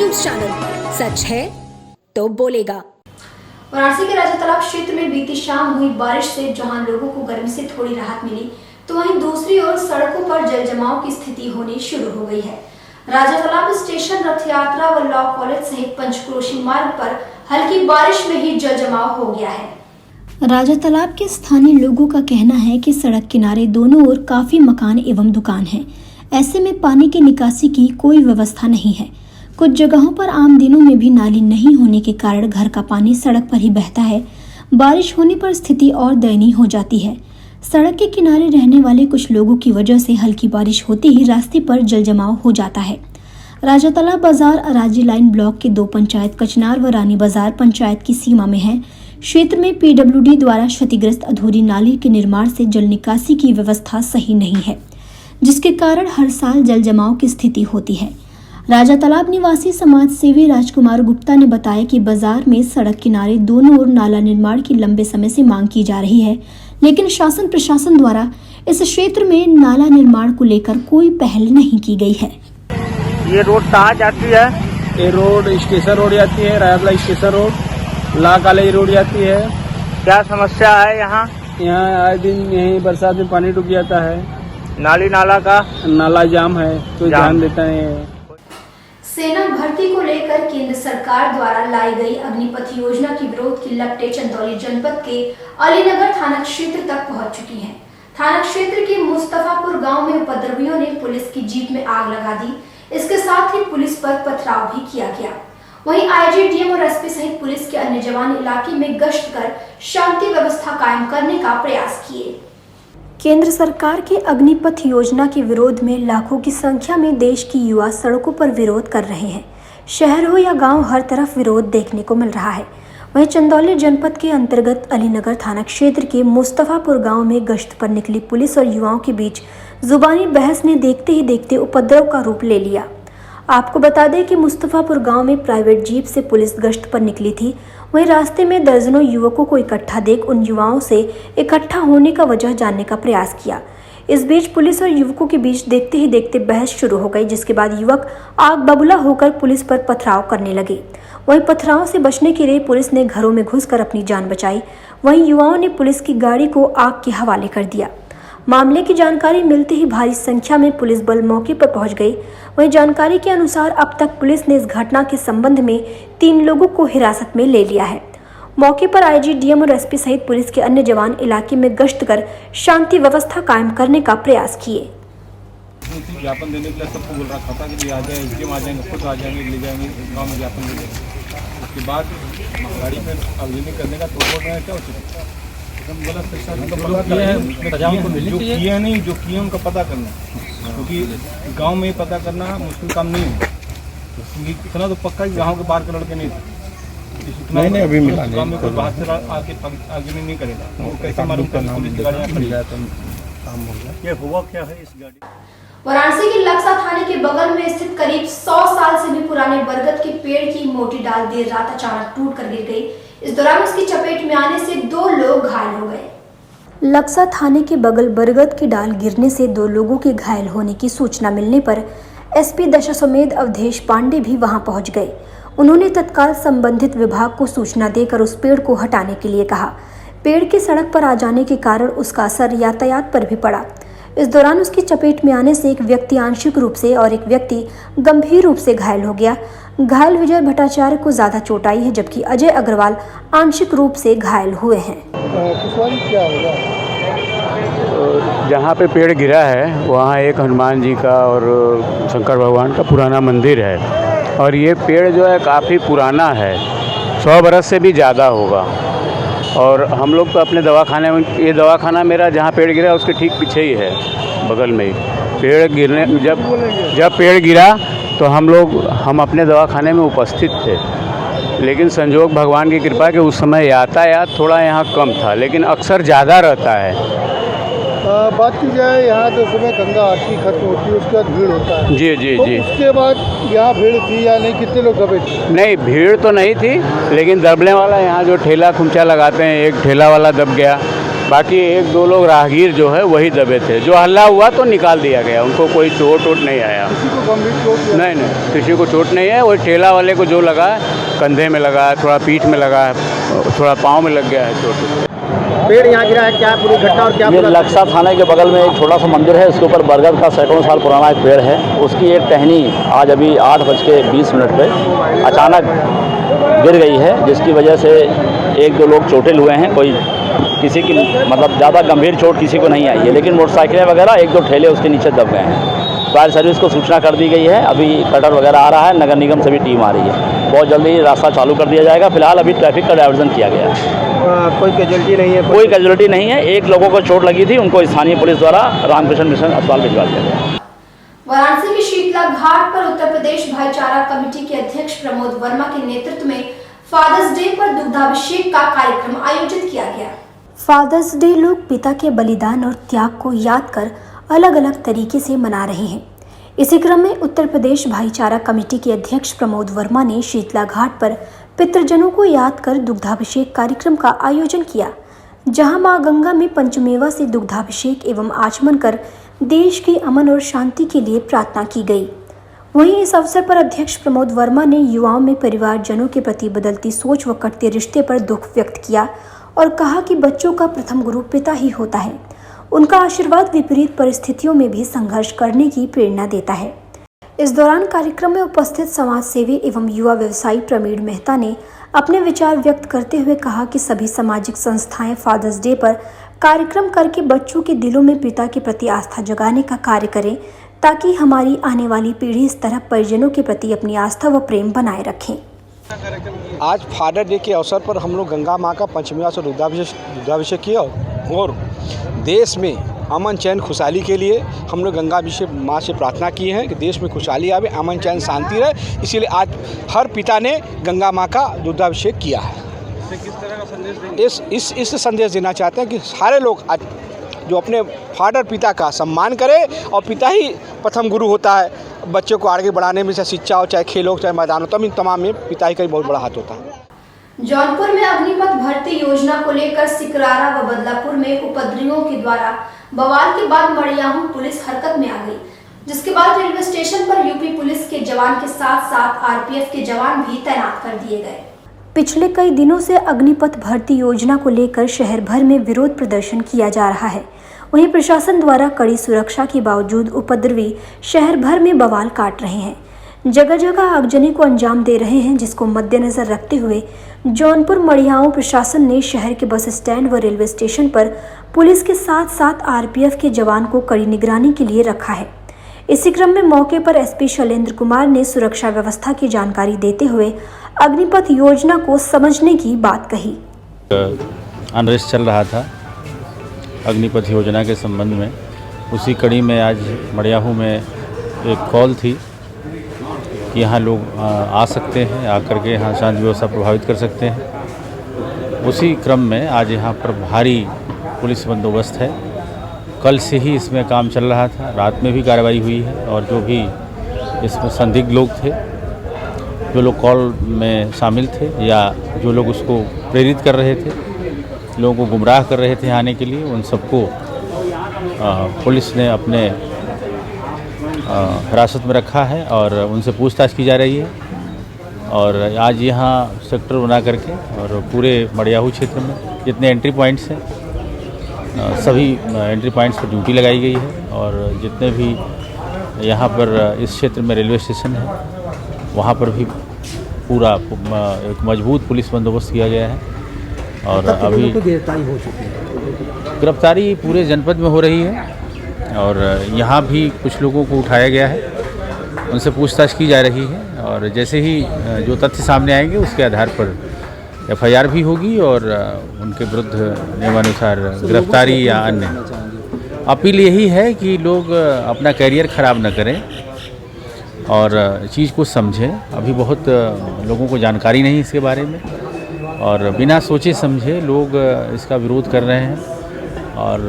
News channel, सच है तो बोलेगा। वाराणसी के राजा तालाब क्षेत्र में बीती शाम हुई बारिश से जहां लोगों को गर्मी से थोड़ी राहत मिली, तो वहीं दूसरी ओर सड़कों पर जल जमाव की स्थिति होनी शुरू हो गई है। राजा तालाब स्टेशन, रथ यात्रा व लॉ कॉलेज सहित पंचक्रोशी मार्ग पर हल्की बारिश में ही जल जमाव हो गया है। राजा तालाब के स्थानीय लोगों का कहना है कि सड़क किनारे दोनों ओर काफी मकान एवं दुकान हैं। ऐसे में पानी की निकासी की कोई व्यवस्था नहीं है। कुछ जगहों पर आम दिनों में भी नाली नहीं होने के कारण घर का पानी सड़क पर ही बहता है। बारिश होने पर स्थिति और दयनीय हो जाती है। सड़क के किनारे रहने वाले कुछ लोगों की वजह से हल्की बारिश होते ही रास्ते पर जल जमाव हो जाता है। राजा तालाब बाजार अराजी लाइन ब्लॉक के 2 पंचायत कचनार व रानी बाजार पंचायत की सीमा में है। क्षेत्र में पीडब्ल्यूडी द्वारा क्षतिग्रस्त अधूरी नाली के निर्माण से जल निकासी की व्यवस्था सही नहीं है, जिसके कारण हर साल जल जमाव की स्थिति होती है। राजा तालाब निवासी समाज सेवी राजकुमार गुप्ता ने बताया कि बाजार में सड़क किनारे दोनों ओर नाला निर्माण की लंबे समय से मांग की जा रही है, लेकिन शासन प्रशासन द्वारा इस क्षेत्र में नाला निर्माण को लेकर कोई पहल नहीं की गई है। ये रोड कहाँ जाती है? ये रोड स्टेशन रोड जाती है, रायतला स्टेशन रोड, ला कॉलेज रोड जाती है। क्या समस्या है यहाँ? यहाँ आए दिन यही बरसात में पानी डूब जाता है। नाली नाला का नाला जाम है, कोई ध्यान देता है। सेना भर्ती को लेकर केंद्र सरकार द्वारा लाई गई अग्निपथ योजना की विरोध की लपटें चंदौली जनपद के अलीनगर थाना क्षेत्र तक पहुंच चुकी हैं। थाना क्षेत्र के मुस्तफापुर गांव में उपद्रवियों ने पुलिस की जीप में आग लगा दी। इसके साथ ही पुलिस पर पथराव भी किया गया। वहीं आईजी, डीएम और एसपी सहित पुलिस के अन्य जवान इलाके में गश्त कर शांति व्यवस्था कायम करने का प्रयास किए। केंद्र सरकार के अग्निपथ योजना के विरोध में लाखों की संख्या में देश की युवा सड़कों पर विरोध कर रहे हैं। शहर हो या गांव, हर तरफ विरोध देखने को मिल रहा है। वहीं चंदौली जनपद के अंतर्गत अलीनगर थाना क्षेत्र के मुस्तफापुर गांव में गश्त पर निकली पुलिस और युवाओं के बीच जुबानी बहस ने देखते ही देखते उपद्रव का रूप ले लिया। आपको बता दें कि मुस्तफापुर गांव में प्राइवेट जीप से पुलिस गश्त पर निकली थी। वहीं रास्ते में दर्जनों युवकों को इकट्ठा देख उन युवाओं से इकट्ठा होने का वजह जानने का प्रयास किया। इस बीच पुलिस और युवकों के बीच देखते ही देखते बहस शुरू हो गई, जिसके बाद युवक आग बबूला होकर पुलिस पर पथराव करने लगे। वहीं पथराव से बचने के लिए पुलिस ने घरों में घुसकर अपनी जान बचाई। वहीं युवाओं ने पुलिस की गाड़ी को आग के हवाले कर दिया। मामले की जानकारी मिलते ही भारी संख्या में पुलिस बल मौके पर पहुंच गई। वहीं जानकारी के अनुसार अब तक पुलिस ने इस घटना के संबंध में 3 लोगों को हिरासत में ले लिया है। मौके पर आईजी, डीएम और एसपी सहित पुलिस के अन्य जवान इलाके में गश्त कर शांति व्यवस्था कायम करने का प्रयास किए। ज्ञापन देने के लिए सबको बोल रहा था कि आ जाए, इसके आ जाएंगे, खुद आ जाएंगे, ले जाएंगे गाँव में ज्ञापन दे देंगे। उसके बाद गाड़ी पर अवलीनी करने का तो बोल रहे हैं क्या उचित? जो किए नहीं, जो किए उनका पता करना, क्योंकि गांव में पता करना मुश्किल काम नहीं है। क्योंकि इतना तो पक्का ही गांव के बाहर के लड़के नहीं थे। नहीं अभी मिला गांव में कोई बाहर से आगे नहीं करेगा। वो कैसे मालूम करना पुलिस की गाड़ियां खड़ी है तो काम हो गया। ये हुआ क्या है इस गाड़ी? वाराणसी के लक्सा थाने के बगल में स्थित करीब 100 साल से भी पुराने बरगद के पेड़ की मोटी डाल देर रात अचानक टूटकर गिर गई। इस दौरान उसकी चपेट में आने से 2 लोग घायल हो गए। लक्सा थाने के बगल बरगद की डाल गिरने से 2 लोगों के घायल होने की सूचना मिलने पर एसपी दशाश्वमेध अवधेश पांडे भी वहां पहुंच गए। उन्होंने तत्काल संबंधित विभाग को सूचना देकर उस पेड़ को हटाने के लिए कहा। पेड़ के सड़क पर आ जाने के कारण उसका असर यातायात पर भी पड़ा। इस दौरान उसकी चपेट में आने से एक व्यक्ति आंशिक रूप से और एक व्यक्ति गंभीर रूप से घायल हो गया। घायल विजय भट्टाचार्य को ज्यादा चोट आई है, जबकि अजय अग्रवाल आंशिक रूप से घायल हुए हैं। क्या होगा? जहाँ पे पेड़ गिरा है वहाँ एक हनुमान जी का और शंकर भगवान का पुराना मंदिर है, और ये पेड़ जो है काफ़ी पुराना है, 100 बरस से भी ज़्यादा होगा। और हम लोग तो अपने दवाखाने में, ये दवाखाना मेरा जहाँ पेड़ गिरा उसके ठीक पीछे ही है, बगल में ही। पेड़ गिरने जब पेड़ गिरा तो हम अपने दवाखाने में उपस्थित थे, लेकिन संजोग भगवान की कृपा के उस समय यातायात थोड़ा यहाँ कम था, लेकिन अक्सर ज़्यादा रहता है। बात की जाए यहाँ तो सुबह गंगा आरती खत्म होती है, उसके बाद भीड़ होता है। जी जी तो जी। उसके बाद यहाँ भीड़ थी या नहीं? कितने लोग दबे थे? नहीं, भीड़ तो नहीं थी, लेकिन दबने वाला यहाँ जो ठेला खुमचा लगाते हैं, एक ठेला वाला दब गया, बाकी एक दो लोग राहगीर जो है वही दबे थे। जो हल्ला हुआ तो निकाल दिया गया, उनको कोई चोट वोट नहीं आया। किसी को गंभीर चोट नहीं, किसी को चोट नहीं है। वही ठेला वाले को जो लगा है, कंधे में लगा है, थोड़ा पीठ में लगा है, थोड़ा पाँव में लग गया है चोट। पेड़ यहाँ गिरा है, क्या पूरी घटना और क्या? ये लक्सा थाने के बगल में एक छोटा सा मंदिर है, इसके ऊपर बरगद का सैकड़ों साल पुराना एक पेड़ है। उसकी एक टहनी आज अभी 8:20 पे अचानक गिर गई है, जिसकी वजह से एक दो लोग चोटिल हुए हैं। कोई किसी की मतलब ज़्यादा गंभीर चोट किसी को नहीं आई है, लेकिन मोटरसाइकिलें वगैरह एक दो ठेले उसके नीचे दब गए हैं। फायर सर्विस को सूचना कर दी गई है। अभी कटर वगैरह आ रहा है, नगर निगम से भी टीम आ रही है। बहुत जल्दी रास्ता चालू कर दिया जाएगा। फिलहाल अभी ट्रैफिक का डायवर्जन किया गया है। कोई कैजुअलिटी नहीं है? कोई कैजुअलिटी नहीं है। एक लोगों को चोट लगी थी, उनको स्थानीय पुलिस द्वारा रामकृष्ण मिशन अस्पताल भिजवा दिया गया। वाराणसी के शीतला घाट पर उत्तर प्रदेश भाईचारा कमेटी के अध्यक्ष प्रमोद वर्मा के नेतृत्व में फादर्स डे पर दुग्धाभिषेक का कार्यक्रम आयोजित किया गया। फादर्स डे लोग पिता के बलिदान और त्याग को याद कर अलग अलग तरीके से मना रहे हैं। इसी क्रम में उत्तर प्रदेश भाईचारा कमेटी के अध्यक्ष प्रमोद वर्मा ने शीतला घाट पर पितृजनों को याद कर दुग्धाभिषेक कार्यक्रम का आयोजन किया, जहां मां गंगा में पंचमेवा से दुग्धाभिषेक एवं आचमन कर देश के अमन और शांति के लिए प्रार्थना की गई। वहीं इस अवसर पर अध्यक्ष प्रमोद वर्मा ने युवाओं में परिवारजनों के प्रति बदलती सोच व कटते रिश्ते पर दुख व्यक्त किया और कहा कि बच्चों का प्रथम गुरु पिता ही होता है। उनका आशीर्वाद विपरीत परिस्थितियों में भी संघर्ष करने की प्रेरणा देता है। इस दौरान कार्यक्रम में उपस्थित समाज सेवी एवं युवा व्यवसायी प्रवीण मेहता ने अपने विचार व्यक्त करते हुए कहा कि सभी सामाजिक संस्थाएं फादर्स डे पर कार्यक्रम करके बच्चों के दिलों में पिता के प्रति आस्था जगाने का कार्य करें, ताकि हमारी आने वाली पीढ़ी इस तरह परिजनों के प्रति अपनी आस्था व प्रेम बनाए रखें। आज फादर डे के अवसर पर हम लोग गंगा माँ का पंचमेवा से दुग्धाभिषेक किया और देश में अमन चैन खुशहाली के लिए हम लोग गंगा माँ से प्रार्थना की है कि देश में खुशहाली आवे, अमन चैन शांति रहे। इसीलिए आज हर पिता ने गंगा माँ का दुग्धाभिषेक किया है। किस तरह का संदेश देंगे? इस संदेश देना चाहते हैं कि सारे लोग आज जो अपने फादर पिता का सम्मान करें, और पिता ही प्रथम गुरु होता है बच्चों को आगे बढ़ाने में, चाहे शिक्षा हो, चाहे खेल हो, चाहे मैदान हो, तमाम में पिता ही का बहुत बड़ा हाथ होता है। जौनपुर में अग्निपथ भर्ती योजना को लेकर सिकरारा व बदलापुर में उपद्रवियों के द्वारा बवाल के बाद मड़ियाहू पुलिस हरकत में आ गई, जिसके बाद रेलवे स्टेशन पर यूपी पुलिस के जवान के साथ साथ आरपीएफ के जवान भी तैनात कर दिए गए। पिछले कई दिनों से अग्निपथ भर्ती योजना को लेकर शहर भर में विरोध प्रदर्शन किया जा रहा है। वहीं प्रशासन द्वारा कड़ी सुरक्षा के बावजूद उपद्रवी शहर भर में बवाल काट रहे हैं, जगह जगह आगजनी को अंजाम दे रहे हैं, जिसको मद्देनजर रखते हुए जौनपुर मड़ियाओं प्रशासन ने शहर के बस स्टैंड व रेलवे स्टेशन पर पुलिस के साथ साथ आरपीएफ के जवान को कड़ी निगरानी के लिए रखा है। इसी क्रम में मौके पर एसपी शैलेंद्र कुमार ने सुरक्षा व्यवस्था की जानकारी देते हुए अग्निपथ योजना को समझने की बात कही। अनरेस्ट चल रहा था अग्निपथ योजना के संबंध में, उसी कड़ी में आज मड़ियाहू में एक कॉल थी कि यहाँ लोग आ सकते हैं, आकर के यहाँ शांति व्यवस्था प्रभावित कर सकते हैं। उसी क्रम में आज यहाँ पर भारी पुलिस बंदोबस्त है। कल से ही इसमें काम चल रहा था, रात में भी कार्रवाई हुई है, और जो भी इसमें संदिग्ध लोग थे, जो लोग कॉल में शामिल थे या जो लोग उसको प्रेरित कर रहे थे, लोगों को गुमराह कर रहे थे आने के लिए, उन सबको पुलिस ने अपने हिरासत में रखा है और उनसे पूछताछ की जा रही है। और आज यहाँ सेक्टर बना करके और पूरे मड़ियाहू क्षेत्र में जितने एंट्री पॉइंट्स हैं, सभी एंट्री पॉइंट्स पर ड्यूटी लगाई गई है, और जितने भी यहाँ पर इस क्षेत्र में रेलवे स्टेशन है, वहाँ पर भी पूरा एक मजबूत पुलिस बंदोबस्त किया गया है। और अभी गिरफ्तारी हो चुकी है? गिरफ्तारी पूरे जनपद में हो रही है, और यहाँ भी कुछ लोगों को उठाया गया है, उनसे पूछताछ की जा रही है, और जैसे ही जो तथ्य सामने आएंगे उसके आधार पर एफआईआर भी होगी और उनके विरुद्ध नियमानुसार गिरफ्तारी या अन्य। अपील यही है कि लोग अपना करियर ख़राब न करें और चीज़ को समझें। अभी बहुत लोगों को जानकारी नहीं इसके बारे में, और बिना सोचे समझे लोग इसका विरोध कर रहे हैं और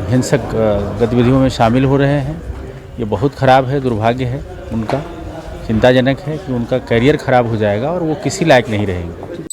हिंसक गतिविधियों में शामिल हो रहे हैं। ये बहुत ख़राब है, दुर्भाग्य है उनका, चिंताजनक है कि उनका करियर ख़राब हो जाएगा और वो किसी लायक नहीं रहेंगे।